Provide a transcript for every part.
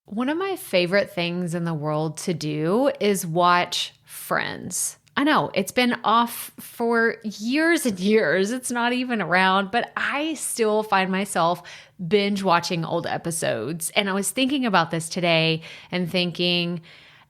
One of my favorite things in the world to do is watch Friends. I know it's been off for years and years. It's not even around, but I still find myself binge watching old episodes. And I was thinking about this today and thinking,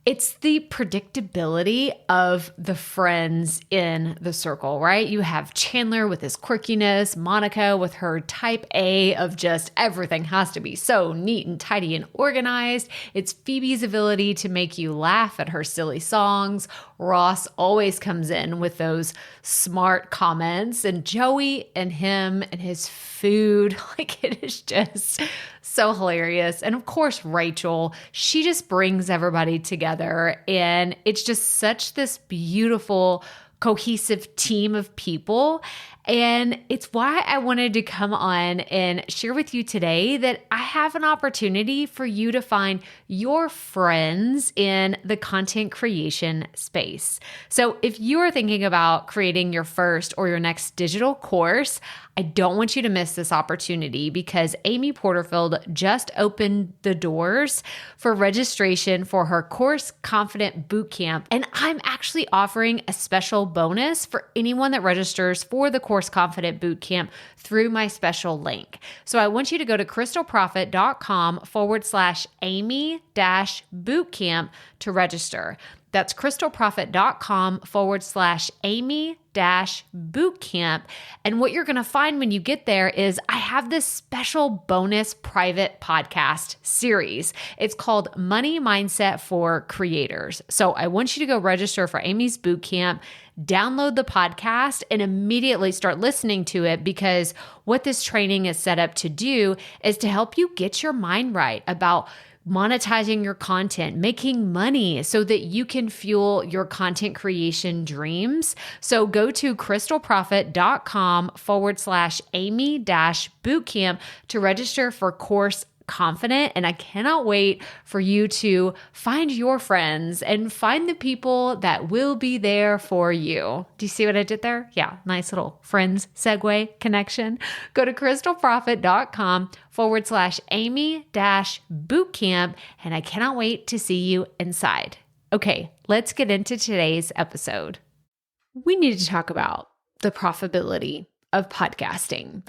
it's the predictability of the friends in the circle, right? You have Chandler with his quirkiness, Monica with her type A of just everything has to be so neat and tidy and organized. It's Phoebe's ability to make you laugh at her silly songs. Ross always comes in with those smart comments, and Joey and him and his food, like it is just so hilarious. And of course, Rachel, she just brings everybody together, and it's just such this beautiful, cohesive team of people. And it's why I wanted to come on and share with you today that I have an opportunity for you to find your friends in the content creation space. So if you are thinking about creating your first or your next digital course, I don't want you to miss this opportunity because Amy Porterfield just opened the doors for registration for her Course Confident Bootcamp. And I'm actually offering a special bonus for anyone that registers for the Course Confident Bootcamp through my special link. So I want you to go to krystalprofit.com/Amy-bootcamp to register. That's krystalprofit.com/Amy-bootcamp. And what you're going to find when you get there is I have this special bonus private podcast series. It's called Money Mindset for Creators. So I want you to go register for Amy's bootcamp, download the podcast, and immediately start listening to it, because what this training is set up to do is to help you get your mind right about monetizing your content, making money so that you can fuel your content creation dreams. So go to krystalprofit.com/Amy-bootcamp to register for Course Confident. And I cannot wait for you to find your friends and find the people that will be there for you. Do you see what I did there? Yeah, nice little friends segue connection. Go to krystalprofit.com/Amy-bootcamp. And I cannot wait to see you inside. Okay, let's get into today's episode. We need to talk about the profitability of podcasting.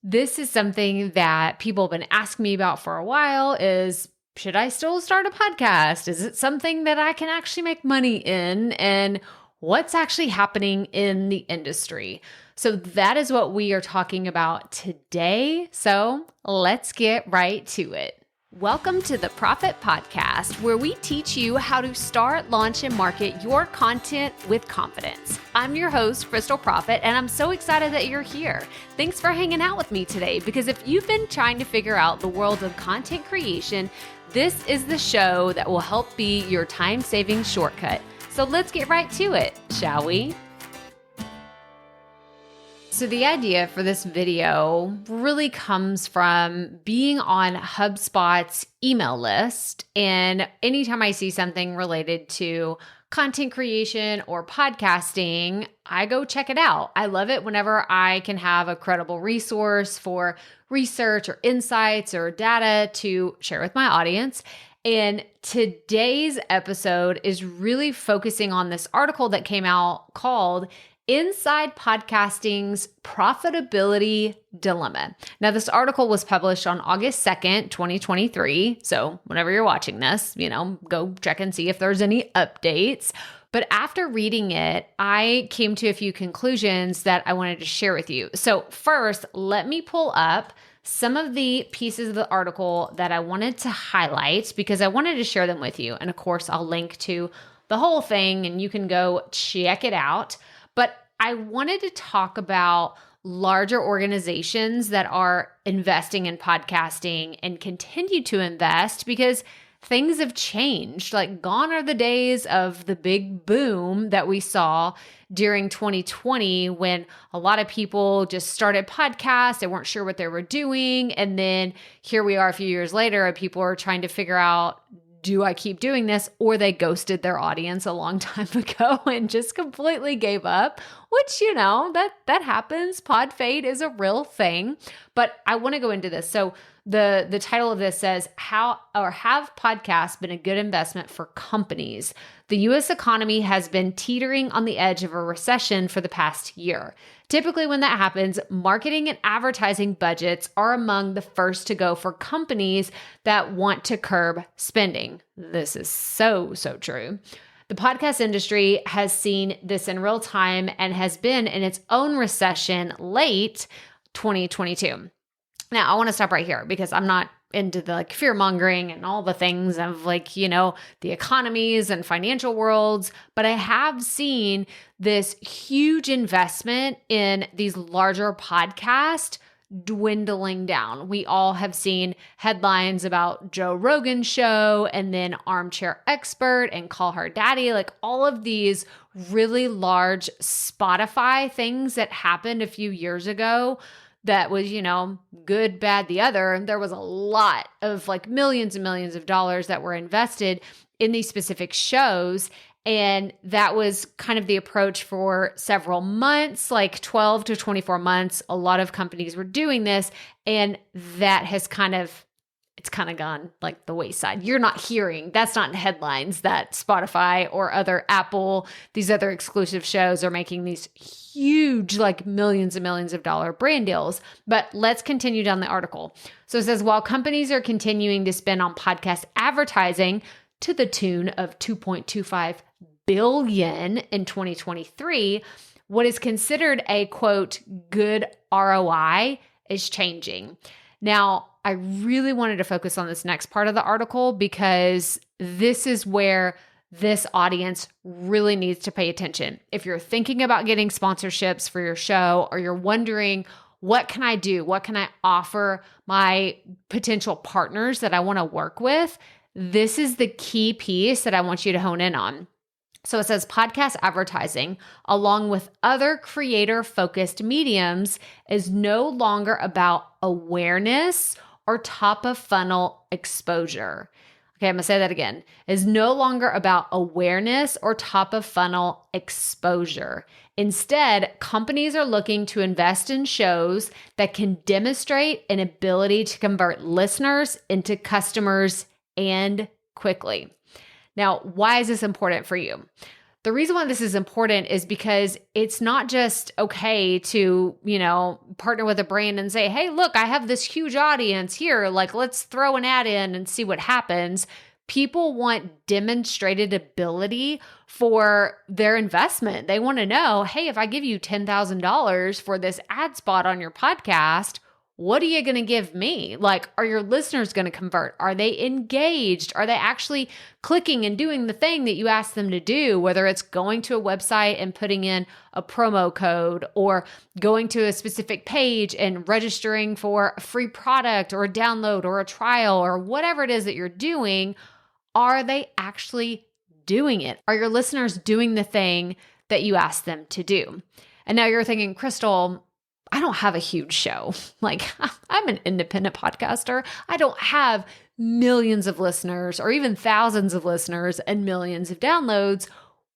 This is something that people have been asking me about for a while is, should I still start a podcast? Is it something that I can actually make money in? And what's actually happening in the industry? So that is what we are talking about today. So let's get right to it. Welcome to the Profit Podcast, where we teach you how to start, launch, and market your content with confidence. I'm your host, Krystal Profit, and I'm so excited that you're here. Thanks for hanging out with me today, because if you've been trying to figure out the world of content creation, this is the show that will help be your time-saving shortcut. So let's get right to it, shall we? So the idea for this video really comes from being on HubSpot's email list. And anytime I see something related to content creation or podcasting, I go check it out. I love it whenever I can have a credible resource for research or insights or data to share with my audience. And today's episode is really focusing on this article that came out called Inside Podcasting's Profitability Dilemma. Now, this article was published on August 2nd, 2023. So whenever you're watching this, go check and see if there's any updates. But after reading it, I came to a few conclusions that I wanted to share with you. So first, let me pull up some of the pieces of the article that I wanted to highlight because I wanted to share them with you. And of course, I'll link to the whole thing and you can go check it out. But I wanted to talk about larger organizations that are investing in podcasting and continue to invest because things have changed. Like, gone are the days of the big boom that we saw during 2020 when a lot of people just started podcasts. They weren't sure what they were doing. And then here we are a few years later and people are trying to figure out, do I keep doing this? Or they ghosted their audience a long time ago and just completely gave up, which, that happens. Pod fade is a real thing, but I want to go into this. So The title of this says, have podcasts been a good investment for companies? The U.S. economy has been teetering on the edge of a recession for the past year. Typically, when that happens, marketing and advertising budgets are among the first to go for companies that want to curb spending. This is so true. The podcast industry has seen this in real time and has been in its own recession late 2022. Now, I want to stop right here because I'm not into the fear mongering and all the things of the economies and financial worlds, but I have seen this huge investment in these larger podcasts dwindling down. We all have seen headlines about Joe Rogan's show and then Armchair Expert and Call Her Daddy, all of these really large Spotify things that happened a few years ago. That was, good, bad, the other. There was a lot of millions and millions of dollars that were invested in these specific shows. And that was kind of the approach for several months, 12 to 24 months. A lot of companies were doing this. And that has it's kind of gone the wayside. You're not hearing, that's not in headlines that Spotify or other Apple, these other exclusive shows are making these huge, millions and millions of dollar brand deals. But let's continue down the article. So it says, while companies are continuing to spend on podcast advertising to the tune of $2.25 billion in 2023, what is considered a quote, good ROI is changing. Now, I really wanted to focus on this next part of the article because this is where this audience really needs to pay attention. If you're thinking about getting sponsorships for your show, or you're wondering, what can I do? What can I offer my potential partners that I want to work with? This is the key piece that I want you to hone in on. So it says podcast advertising, along with other creator-focused mediums, is no longer about awareness or top-of-funnel exposure. Okay, I'm going to say that again. Is no longer about awareness or top-of-funnel exposure. Instead, companies are looking to invest in shows that can demonstrate an ability to convert listeners into customers and quickly. Now, why is this important for you? The reason why this is important is because it's not just okay to, partner with a brand and say, hey, look, I have this huge audience here. Let's throw an ad in and see what happens. People want demonstrated ability for their investment. They want to know, hey, if I give you $10,000 for this ad spot on your podcast, what are you going to give me? Are your listeners going to convert? Are they engaged? Are they actually clicking and doing the thing that you asked them to do? Whether it's going to a website and putting in a promo code, or going to a specific page and registering for a free product or a download or a trial or whatever it is that you're doing, are they actually doing it? Are your listeners doing the thing that you asked them to do? And now you're thinking, Krystal, I don't have a huge show. I'm an independent podcaster. I don't have millions of listeners or even thousands of listeners and millions of downloads.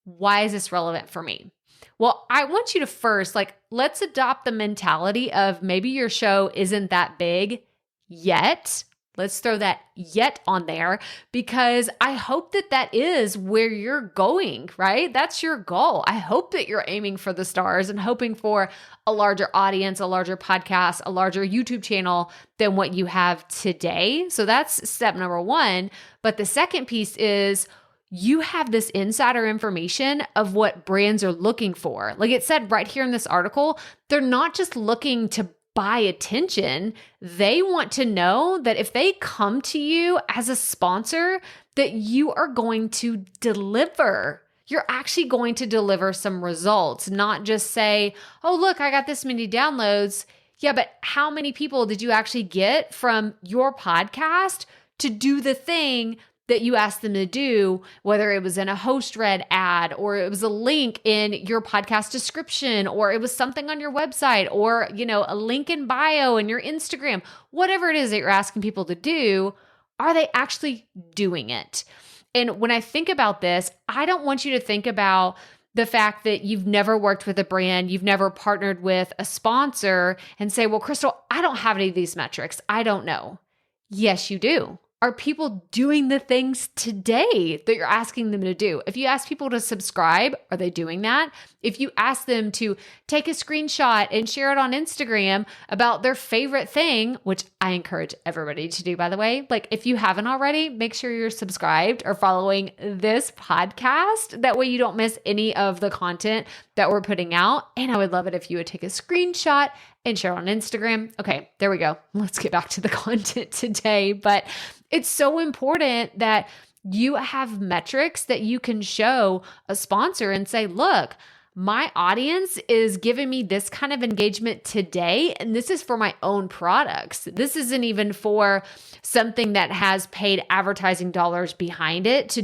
Why is this relevant for me? Well, I want you to first, let's adopt the mentality of maybe your show isn't that big yet. Let's throw that yet on there, because I hope that that is where you're going, right? That's your goal. I hope that you're aiming for the stars and hoping for a larger audience, a larger podcast, a larger YouTube channel than what you have today. So that's step number one. But the second piece is you have this insider information of what brands are looking for. Like it said right here in this article, they're not just looking to buy attention. They want to know that if they come to you as a sponsor, that you are going to deliver. You're actually going to deliver some results, not just say, oh, look, I got this many downloads. Yeah, but how many people did you actually get from your podcast to do the thing that you asked them to do, whether it was in a host read ad, or it was a link in your podcast description, or it was something on your website, or, a link in bio in your Instagram, whatever it is that you're asking people to do, are they actually doing it? And when I think about this, I don't want you to think about the fact that you've never worked with a brand, you've never partnered with a sponsor and say, well, Krystal, I don't have any of these metrics. I don't know. Yes, you do. Are people doing the things today that you're asking them to do? If you ask people to subscribe, are they doing that? If you ask them to take a screenshot and share it on Instagram about their favorite thing, which I encourage everybody to do, by the way, like if you haven't already, make sure you're subscribed or following this podcast. That way you don't miss any of the content that we're putting out. And I would love it if you would take a screenshot and share on Instagram. Okay, there we go. Let's get back to the content today. But it's so important that you have metrics that you can show a sponsor and say, look, my audience is giving me this kind of engagement today, and this is for my own products. This isn't even for something that has paid advertising dollars behind it.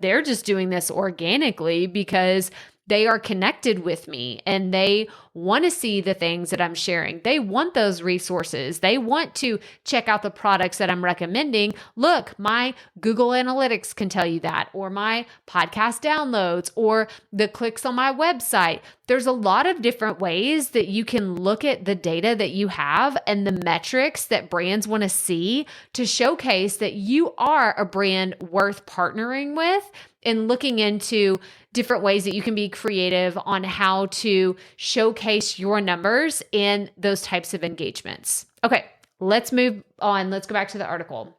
They're just doing this organically because they are connected with me and they want to see the things that I'm sharing. They want those resources. They want to check out the products that I'm recommending. Look, my Google Analytics can tell you that, or my podcast downloads, or the clicks on my website. There's a lot of different ways that you can look at the data that you have and the metrics that brands want to see to showcase that you are a brand worth partnering with, and looking into different ways that you can be creative on how to showcase your numbers in those types of engagements. Okay, let's move on. Let's go back to the article.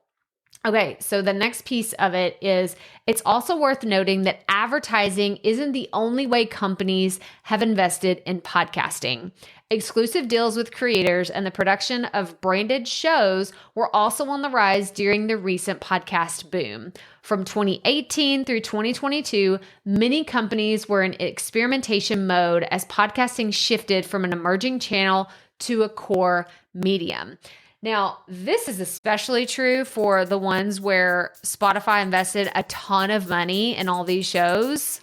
Okay, so the next piece of it is it's also worth noting that advertising isn't the only way companies have invested in podcasting. Exclusive deals with creators and the production of branded shows were also on the rise during the recent podcast boom. From 2018 through 2022, many companies were in experimentation mode as podcasting shifted from an emerging channel to a core medium. Now, this is especially true for the ones where Spotify invested a ton of money in all these shows.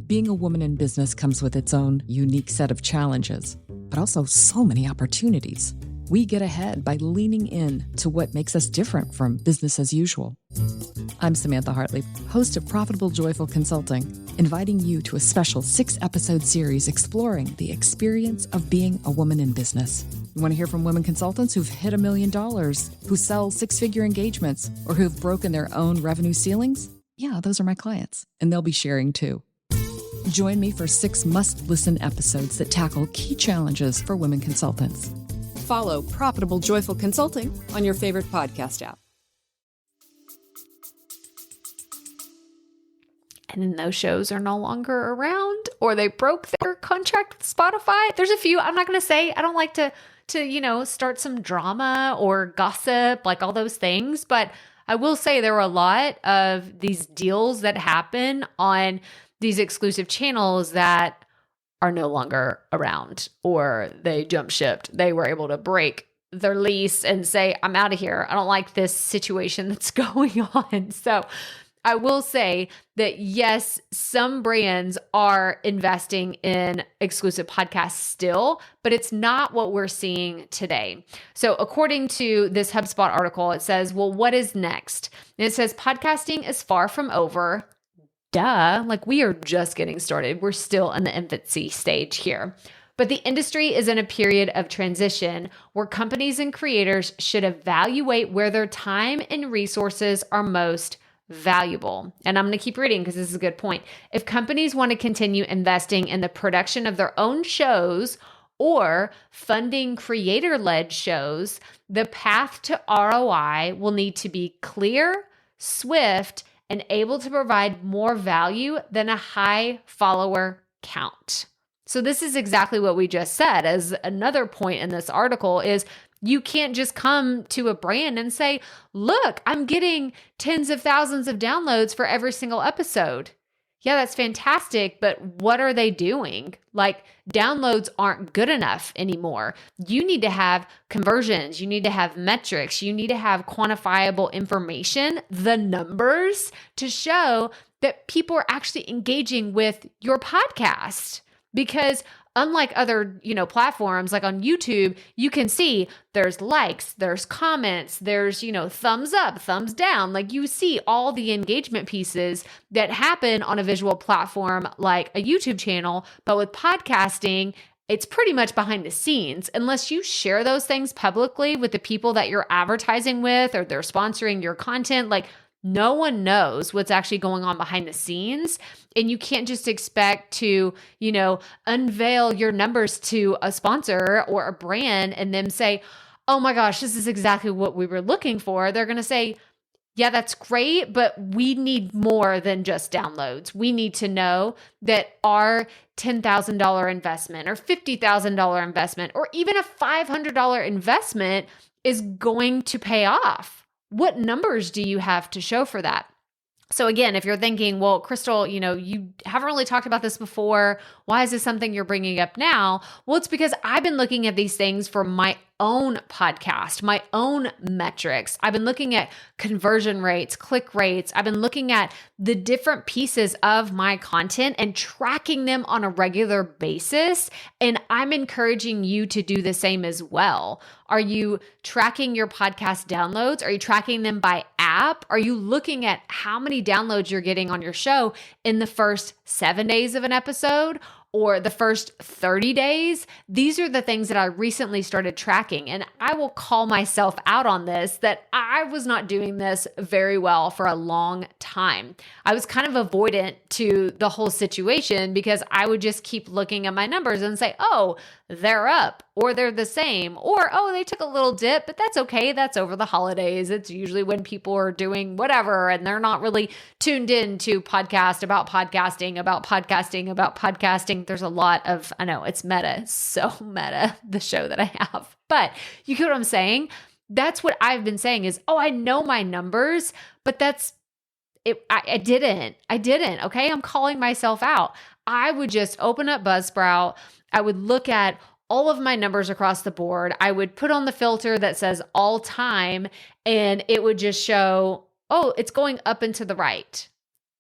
Being a woman in business comes with its own unique set of challenges, but also so many opportunities. We get ahead by leaning in to what makes us different from business as usual. I'm Samantha Hartley, host of Profitable Joyful Consulting, inviting you to a special 6-episode series exploring the experience of being a woman in business. You want to hear from women consultants who've hit $1 million, who sell 6-figure engagements, or who've broken their own revenue ceilings? Yeah, those are my clients, and they'll be sharing too. Join me for 6 must-listen episodes that tackle key challenges for women consultants. Follow Profitable Joyful Consulting on your favorite podcast app. And then those shows are no longer around, or they broke their contract with Spotify. There's a few, I'm not going to say, I don't like to start some drama or gossip, like all those things. But I will say there were a lot of these deals that happen on these exclusive channels that are no longer around, or they jump shipped. They were able to break their lease and say, I'm out of here. I don't like this situation that's going on. So I will say that yes, some brands are investing in exclusive podcasts still, but it's not what we're seeing today. So according to this HubSpot article, it says, well, what is next? And it says, podcasting is far from over. Duh, like we are just getting started. We're still in the infancy stage here. But the industry is in a period of transition where companies and creators should evaluate where their time and resources are most valuable. And I'm going to keep reading because this is a good point. If companies want to continue investing in the production of their own shows or funding creator-led shows, the path to ROI will need to be clear, swift, and able to provide more value than a high follower count. So this is exactly what we just said. As another point in this article is you can't just come to a brand and say, look, I'm getting tens of thousands of downloads for every single episode. Yeah, that's fantastic, but what are they doing? Like, downloads aren't good enough anymore. You need to have conversions. You need to have metrics. You need to have quantifiable information, the numbers, to show that people are actually engaging with your podcast. Because unlike other, platforms like on YouTube, you can see there's likes, there's comments, there's, thumbs up, thumbs down. Like you see all the engagement pieces that happen on a visual platform like a YouTube channel. But with podcasting, it's pretty much behind the scenes. Unless you share those things publicly with the people that you're advertising with or they're sponsoring your content, like no one knows what's actually going on behind the scenes. And you can't just expect to, unveil your numbers to a sponsor or a brand and then say, oh my gosh, this is exactly what we were looking for. They're going to say, yeah, that's great, but we need more than just downloads. We need to know that our $10,000 investment or $50,000 investment or even a $500 investment is going to pay off. What numbers do you have to show for that? So again, if you're thinking, well, Krystal, you haven't really talked about this before. Why is this something you're bringing up now? Well, it's because I've been looking at these things for my own podcast, my own metrics. I've been looking at conversion rates, click rates. I've been looking at the different pieces of my content and tracking them on a regular basis. And I'm encouraging you to do the same as well. Are you tracking your podcast downloads? Are you tracking them by app? Are you looking at how many downloads you're getting on your show in the first 7 days of an episode? Or the first 30 days? These are the things that I recently started tracking. And I will call myself out on this, that I was not doing this very well for a long time. I was kind of avoidant to the whole situation because I would just keep looking at my numbers and say, oh, they're up, or they're the same, or, oh, they took a little dip, but that's okay. That's over the holidays. It's usually when people are doing whatever and they're not really tuned in to podcast about podcasting, about podcasting, about podcasting. There's a lot of, I know it's meta, so meta, the show that I have, but you get what I'm saying? That's what I've been saying is, oh, I know my numbers, but that's it. I didn't. Okay. I'm calling myself out. I would just open up Buzzsprout. I would look at all of my numbers across the board. I would put on the filter that says all time, and it would just show, oh, it's going up and to the right.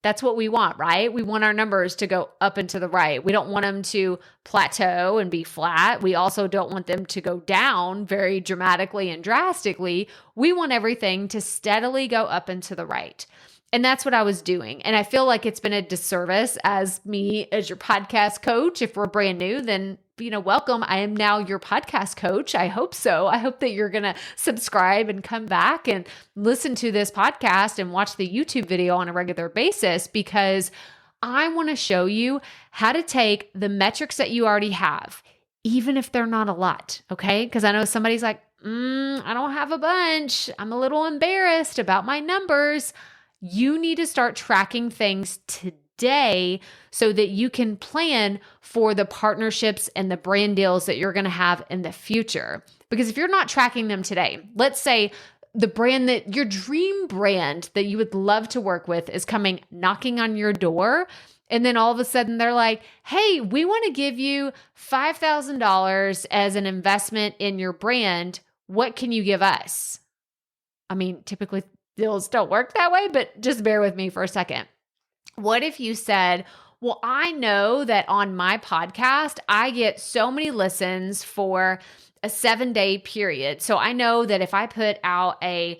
That's what we want, right? We want our numbers to go up and to the right. We don't want them to plateau and be flat. We also don't want them to go down very dramatically and drastically. We want everything to steadily go up and to the right. And that's what I was doing. And I feel like it's been a disservice as me as your podcast coach. If we're brand new, then, welcome. I am now your podcast coach. I hope so. I hope that you're going to subscribe and come back and listen to this podcast and watch the YouTube video on a regular basis, because I want to show you how to take the metrics that you already have, even if they're not a lot. Okay. Because I know somebody's like, I don't have a bunch. I'm a little embarrassed about my numbers. You need to start tracking things today so that you can plan for the partnerships and the brand deals that you're going to have in the future. Because if you're not tracking them today, let's say the brand that your dream brand that you would love to work with is coming knocking on your door. And then all of a sudden they're like, hey, we want to give you $5,000 as an investment in your brand. What can you give us? I mean, typically deals don't work that way, but just bear with me for a second. What if you said, well, I know that on my podcast, I get so many listens for a 7-day period. So I know that if I put out a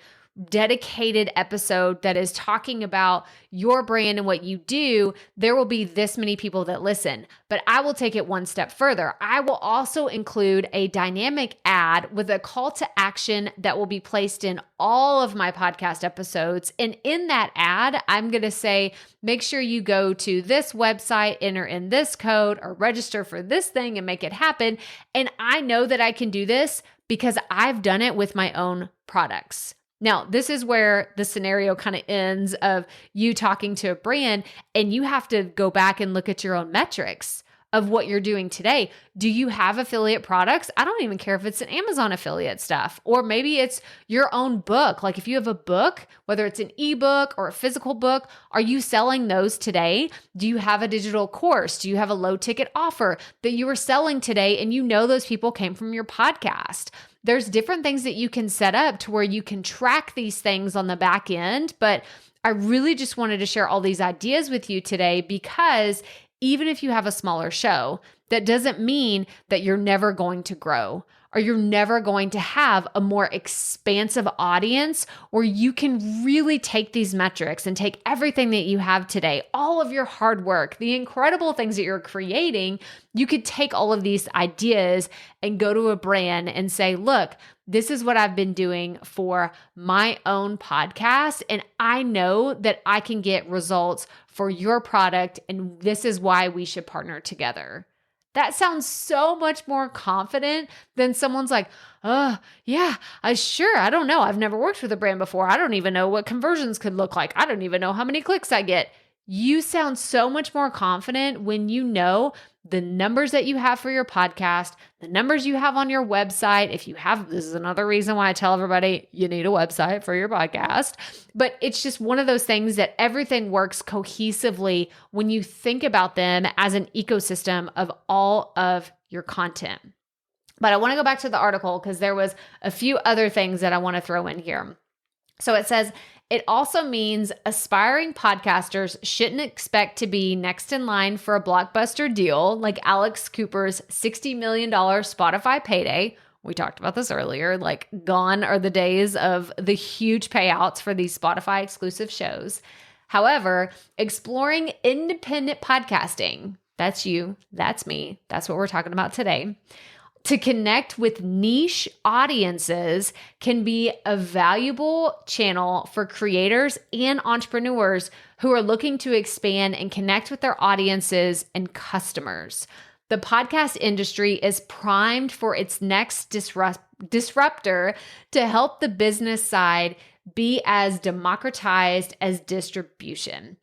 dedicated episode that is talking about your brand and what you do, there will be this many people that listen. But I will take it one step further. I will also include a dynamic ad with a call to action that will be placed in all of my podcast episodes. And in that ad, I'm going to say, make sure you go to this website, enter in this code, or register for this thing and make it happen. And I know that I can do this because I've done it with my own products. Now, this is where the scenario kind of ends of you talking to a brand, and you have to go back and look at your own metrics of what you're doing today. Do you have affiliate products? I don't even care if it's an Amazon affiliate stuff, or maybe it's your own book. Like if you have a book, whether it's an ebook or a physical book, are you selling those today? Do you have a digital course? Do you have a low ticket offer that you are selling today and you know those people came from your podcast? There's different things that you can set up to where you can track these things on the back end. But I really just wanted to share all these ideas with you today because even if you have a smaller show, that doesn't mean that you're never going to grow or you're never going to have a more expansive audience where you can really take these metrics and take everything that you have today, all of your hard work, the incredible things that you're creating. You could take all of these ideas and go to a brand and say, look, this is what I've been doing for my own podcast, and I know that I can get results for your product, and this is why we should partner together. That sounds so much more confident than someone's like, yeah, I don't know. I've never worked with a brand before. I don't even know what conversions could look like. I don't even know how many clicks I get. You sound so much more confident when you know the numbers that you have for your podcast, the numbers you have on your website. If you have, this is another reason why I tell everybody you need a website for your podcast. But it's just one of those things that everything works cohesively when you think about them as an ecosystem of all of your content. But I want to go back to the article because there was a few other things that I want to throw in here. So it says, it also means aspiring podcasters shouldn't expect to be next in line for a blockbuster deal like Alex Cooper's $60 million Spotify payday. We talked about this earlier, like gone are the days of the huge payouts for these Spotify exclusive shows. However, exploring independent podcasting, that's you, that's me, that's what we're talking about today, to connect with niche audiences can be a valuable channel for creators and entrepreneurs who are looking to expand and connect with their audiences and customers. The podcast industry is primed for its next disruptor to help the business side be as democratized as distribution.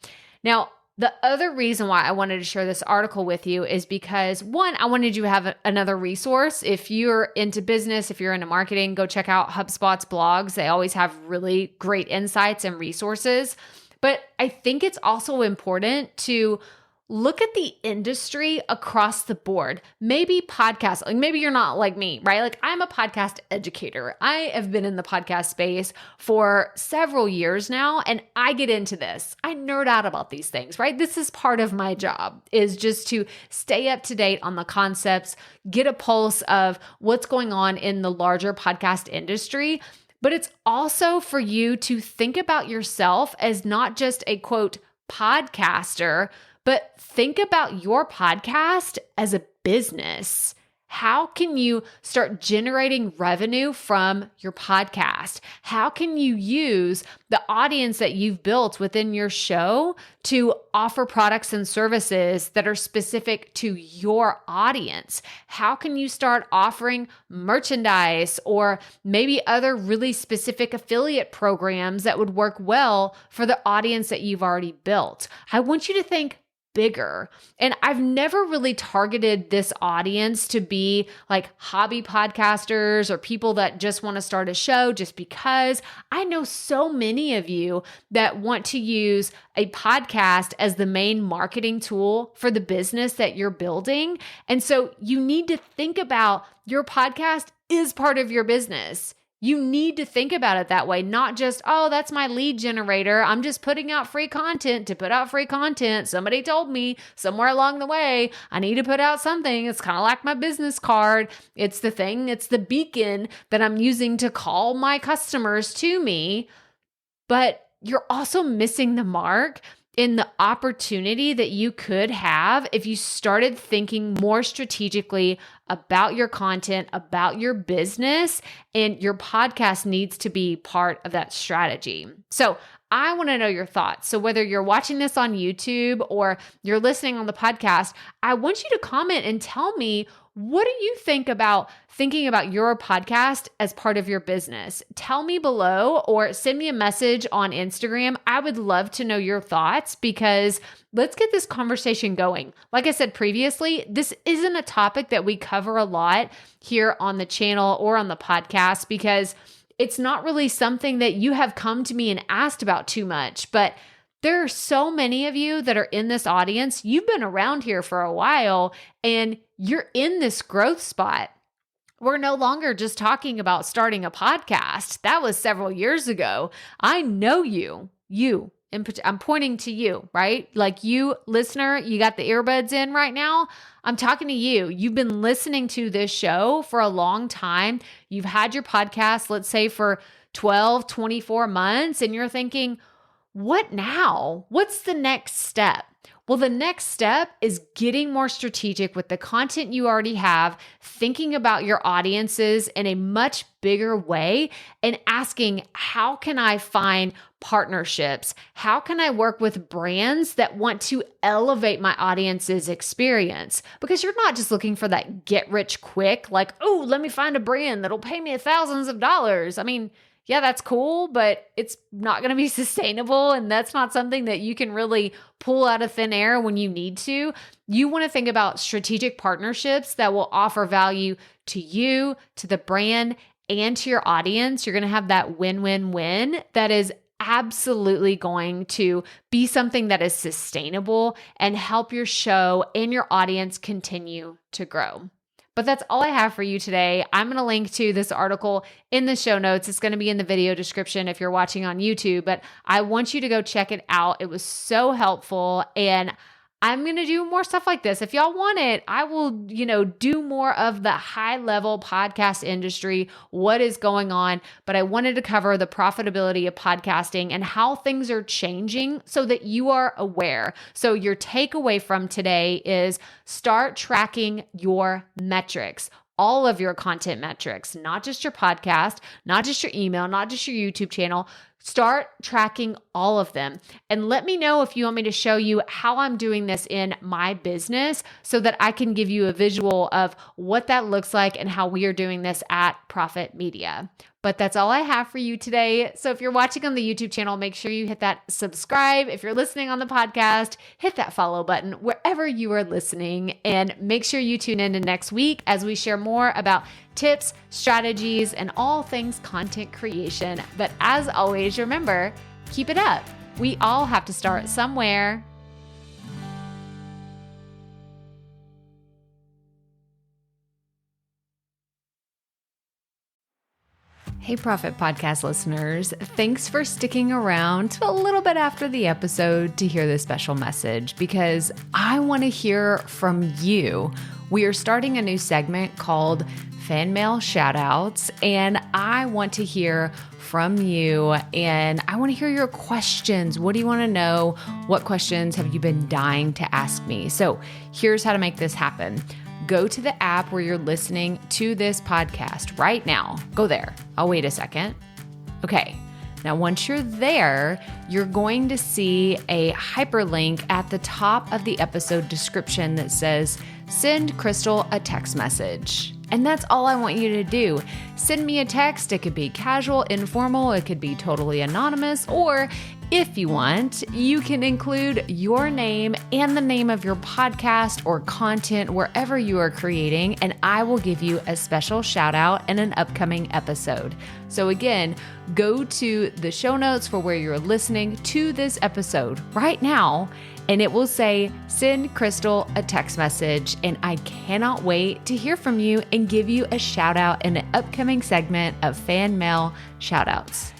Now, the other reason why I wanted to share this article with you is because, one, I wanted you to have another resource. If you're into business, if you're into marketing, go check out HubSpot's blogs. They always have really great insights and resources. But I think it's also important to look at the industry across the board. Maybe podcasts, like maybe you're not like me, right? Like I'm a podcast educator. I have been in the podcast space for several years now, and I get into this. I nerd out about these things, right? This is part of my job, is just to stay up to date on the concepts, get a pulse of what's going on in the larger podcast industry. But it's also for you to think about yourself as not just a quote podcaster, but think about your podcast as a business. How can you start generating revenue from your podcast? How can you use the audience that you've built within your show to offer products and services that are specific to your audience? How can you start offering merchandise or maybe other really specific affiliate programs that would work well for the audience that you've already built? I want you to think bigger. And I've never really targeted this audience to be like hobby podcasters or people that just want to start a show just because I know so many of you that want to use a podcast as the main marketing tool for the business that you're building. And so you need to think about your podcast is part of your business. You need to think about it that way, not just, oh, that's my lead generator. I'm just putting out free content to put out free content. Somebody told me somewhere along the way, I need to put out something. It's kind of like my business card. It's the thing, it's the beacon that I'm using to call my customers to me. But you're also missing the mark in the opportunity that you could have if you started thinking more strategically about your content, about your business, and your podcast needs to be part of that strategy. So I want to know your thoughts. So whether you're watching this on YouTube or you're listening on the podcast, I want you to comment and tell me, what do you think about thinking about your podcast as part of your business? Tell me below or send me a message on Instagram. I would love to know your thoughts because let's get this conversation going. Like I said previously, this isn't a topic that we cover a lot here on the channel or on the podcast because it's not really something that you have come to me and asked about too much. But there are so many of you that are in this audience. You've been around here for a while and you're in this growth spot. We're no longer just talking about starting a podcast. That was several years ago. I know you. I'm pointing to you, right? Like you, listener, you got the earbuds in right now. I'm talking to you. You've been listening to this show for a long time. You've had your podcast, let's say for 12, 24 months, and you're thinking, what now? What's the next step? Well, the next step is getting more strategic with the content you already have, thinking about your audiences in a much bigger way, and asking, how can I find partnerships? How can I work with brands that want to elevate my audience's experience? Because you're not just looking for that get rich quick, like, oh, let me find a brand that'll pay me thousands of dollars. I mean, yeah, that's cool, but it's not going to be sustainable. And that's not something that you can really pull out of thin air when you need to. You want to think about strategic partnerships that will offer value to you, to the brand, and to your audience. You're going to have that win-win-win that is absolutely going to be something that is sustainable and help your show and your audience continue to grow. But that's all I have for you today. I'm going to link to this article in the show notes. It's going to be in the video description if you're watching on YouTube, but I want you to go check it out. It was so helpful, and I'm going to do more stuff like this. If y'all want it, I will, do more of the high level podcast industry, what is going on. But I wanted to cover the profitability of podcasting and how things are changing so that you are aware. So your takeaway from today is start tracking your metrics. All of your content metrics, not just your podcast, not just your email, not just your YouTube channel. Start tracking all of them. And let me know if you want me to show you how I'm doing this in my business so that I can give you a visual of what that looks like and how we are doing this at Profit Media. But that's all I have for you today. So if you're watching on the YouTube channel, make sure you hit that subscribe. If you're listening on the podcast, hit that follow button wherever you are listening. And make sure you tune in to next week as we share more about tips, strategies, and all things content creation. But as always, remember, keep it up. We all have to start somewhere. Hey, Profit Podcast listeners. Thanks for sticking around to a little bit after the episode to hear this special message because I want to hear from you. We are starting a new segment called Fan Mail Shoutouts, and I want to hear from you, and I want to hear your questions. What do you want to know? What questions have you been dying to ask me? So here's how to make this happen. Go to the app where you're listening to this podcast right now. Go there. I'll wait a second. Okay. Now, once you're there, you're going to see a hyperlink at the top of the episode description that says, send Krystal a text message. And that's all I want you to do. Send me a text. It could be casual, informal. It could be totally anonymous. Or if you want, you can include your name and the name of your podcast or content wherever you are creating, and I will give you a special shout out in an upcoming episode. So again, go to the show notes for where you're listening to this episode right now, and it will say, send Krystal a text message. And I cannot wait to hear from you and give you a shout out in an upcoming segment of Fan Mail Shoutouts.